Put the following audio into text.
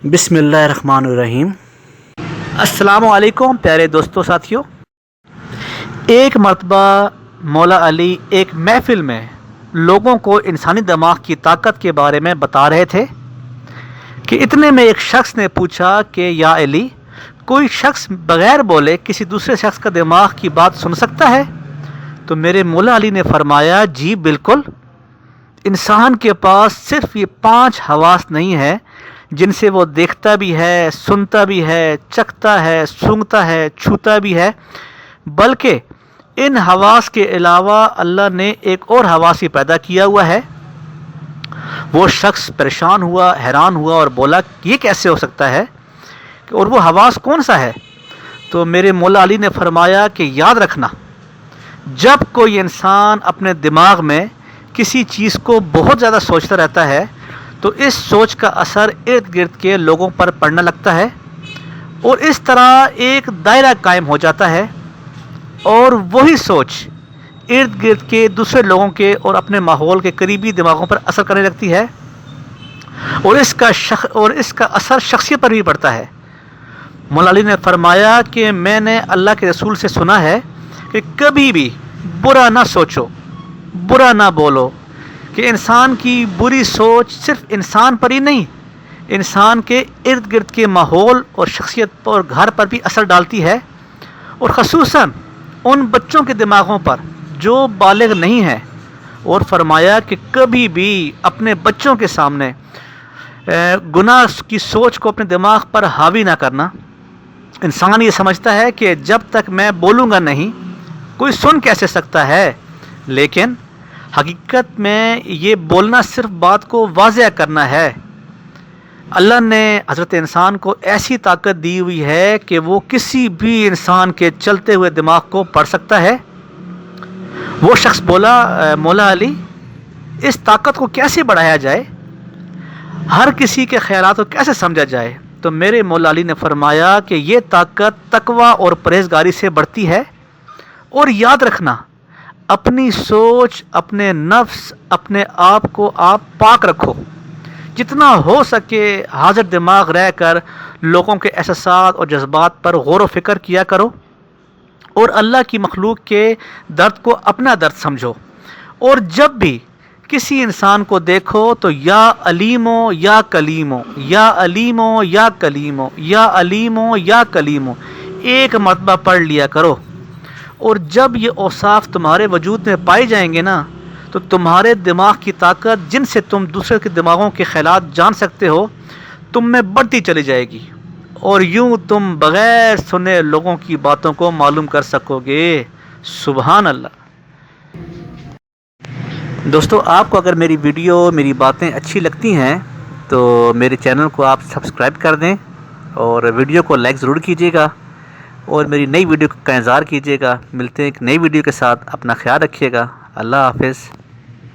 بسم اللہ الرحمن الرحیم۔ السلام علیکم پیارے دوستو ساتھیوں۔ ایک مرتبہ مولا علی ایک محفل میں لوگوں کو انسانی دماغ کی طاقت کے بارے میں بتا رہے تھے کہ اتنے میں ایک شخص نے پوچھا کہ یا علی، کوئی شخص بغیر بولے کسی دوسرے شخص کا دماغ کی بات سن سکتا ہے؟ تو میرے مولا علی نے فرمایا، جی بالکل۔ انسان کے پاس صرف یہ 5 حواس نہیں ہے جن سے وہ دیکھتا بھی ہے، سنتا بھی ہے، چکھتا ہے، سونگھتا ہے، چھوتا بھی ہے، بلکہ ان حواس کے علاوہ اللہ نے ایک اور حواس بھی پیدا کیا ہوا ہے۔ وہ شخص پریشان ہوا، حیران ہوا اور بولا یہ کیسے ہو سکتا ہے، اور وہ حواس کون سا ہے؟ تو میرے مولا علی نے فرمایا کہ یاد رکھنا، جب کوئی انسان اپنے دماغ میں کسی چیز کو بہت زیادہ سوچتا رہتا ہے تو اس سوچ کا اثر ارد گرد کے لوگوں پر پڑنے لگتا ہے، اور اس طرح ایک دائرہ قائم ہو جاتا ہے، اور وہی سوچ ارد گرد کے دوسرے لوگوں کے اور اپنے ماحول کے قریبی دماغوں پر اثر کرنے لگتی ہے، اور اس کا اثر شخصیت پر بھی پڑتا ہے۔ مولا علی نے فرمایا کہ میں نے اللہ کے رسول سے سنا ہے کہ کبھی بھی برا نہ سوچو، برا نہ بولو، کہ انسان کی بری سوچ صرف انسان پر ہی نہیں، انسان کے ارد گرد کے ماحول اور شخصیت اور گھر پر بھی اثر ڈالتی ہے، اور خصوصاً ان بچوں کے دماغوں پر جو بالغ نہیں ہیں۔ اور فرمایا کہ کبھی بھی اپنے بچوں کے سامنے گناہ کی سوچ کو اپنے دماغ پر حاوی نہ کرنا۔ انسان یہ سمجھتا ہے کہ جب تک میں بولوں گا نہیں کوئی سن کیسے سکتا ہے، لیکن حقیقت میں یہ بولنا صرف بات کو واضح کرنا ہے۔ اللہ نے حضرت انسان کو ایسی طاقت دی ہوئی ہے کہ وہ کسی بھی انسان کے چلتے ہوئے دماغ کو پڑھ سکتا ہے۔ وہ شخص بولا، مولا علی، اس طاقت کو کیسے بڑھایا جائے، ہر کسی کے خیالات کو کیسے سمجھا جائے؟ تو میرے مولا علی نے فرمایا کہ یہ طاقت تقوی اور پرہیزگاری سے بڑھتی ہے، اور یاد رکھنا، اپنی سوچ، اپنے نفس، اپنے آپ کو آپ پاک رکھو، جتنا ہو سکے حاضر دماغ رہ کر لوگوں کے احساسات اور جذبات پر غور و فکر کیا کرو، اور اللہ کی مخلوق کے درد کو اپنا درد سمجھو، اور جب بھی کسی انسان کو دیکھو تو یا علیمو یا کلیمو، یا علیمو یا کلیمو، یا علیمو یا کلیمو ایک مرتبہ پڑھ لیا کرو، اور جب یہ اوصاف تمہارے وجود میں پائے جائیں گے نا تو تمہارے دماغ کی طاقت جن سے تم دوسرے کے دماغوں کے خیالات جان سکتے ہو تم میں بڑھتی چلی جائے گی، اور یوں تم بغیر سنے لوگوں کی باتوں کو معلوم کر سکو گے۔ سبحان اللہ۔ دوستو، آپ کو اگر میری ویڈیو، میری باتیں اچھی لگتی ہیں تو میرے چینل کو آپ سبسکرائب کر دیں، اور ویڈیو کو لائک ضرور کیجیے گا، اور میری نئی ویڈیو کا انتظار کیجیے گا۔ ملتے ہیں ایک نئی ویڈیو کے ساتھ، اپنا خیال رکھیے گا۔ اللہ حافظ۔